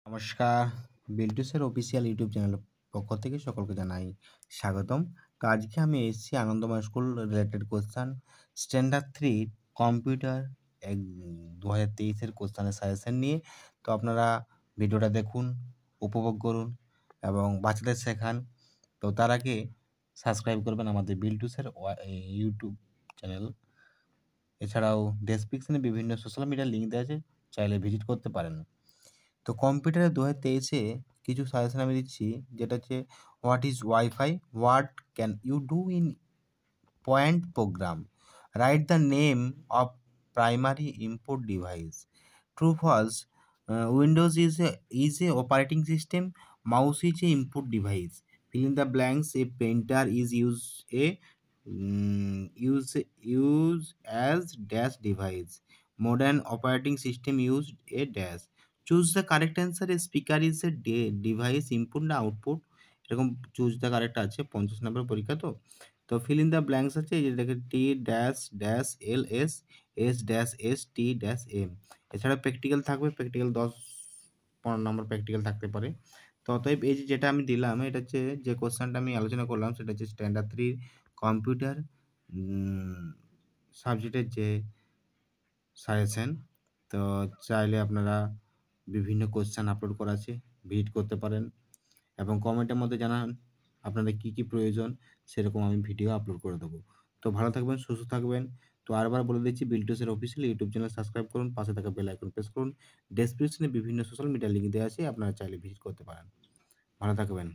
নমস্কার, বিল্টুসের official YouTube চ্যানেলের পক্ষ থেকে সকলকে জানাই স্বাগতম। তো আজকে আমি এসেছি Anandamoy school related question standard 3 computer 2023-এর কোশ্চানের সাজেশন নিয়ে। তো আপনারা ভিডিওটা দেখুন, উপভোগ করুন এবং বাচ্চাদের শেখান। তো তার আগে সাবস্ক্রাইব করবেন আমাদের বিল্টুসের ইউটিউব চ্যানেল। এছাড়াও ডেসক্রিপশনে বিভিন্ন সোশ্যাল মিডিয়ার লিঙ্ক দেওয়া আছে, চাইলে ভিজিট করতে পারেন। তো কম্পিউটারে 2023-এ কিছু সাজেশন আমি দিচ্ছি, যেটা হচ্ছে what is WiFi, what can you do in point program, write the name of primary input device, true false, Windows is a operating system, mouse is a input device, fill in the blanks, a printer is used as dash device, modern operating system used a dash, choose the correct answer, a speaker is a device input না output, এরকম choose the correct আছে 50 নম্বর পরীক্ষা। তো fill in the blanks আছে, এই যে দেখে T dash dash L S S dash S T dash M. এছাড়া প্র্যাকটিক্যাল থাকবে, প্র্যাকটিক্যাল 10-15 নম্বর প্র্যাকটিক্যাল থাকতে পারে। তো অতএব এই যে যেটা আমি দিলাম, এটা হচ্ছে যে কোশ্চেনটা আমি আলোচনা করলাম, সেটা হচ্ছে স্ট্যান্ডার্ড 3 কম্পিউটার সাবজেক্টের যে সাজেশন। তো চাইলে আপনারা বিভিন্ন কোশ্চেন আপলোড করা আছে, ভিজিট করতে পারেন এবং কমেন্টের মধ্যে জানান আপনাদের কী কী প্রয়োজন, সেরকম আমি ভিডিও আপলোড করে দেবো। তো ভালো থাকবেন, সুস্থ থাকবেন। তো আরবার বলে দিচ্ছি, বিল্টুসের অফিসিয়াল ইউটিউব চ্যানেল সাবস্ক্রাইব করুন, পাশে থাকা বেল আইকন প্রেস করুন। ডেসক্রিপশনে বিভিন্ন সোশ্যাল মিডিয়া লিঙ্ক দেওয়া আছে, আপনারা চাইলে ভিজিট করতে পারেন। ভালো থাকবেন।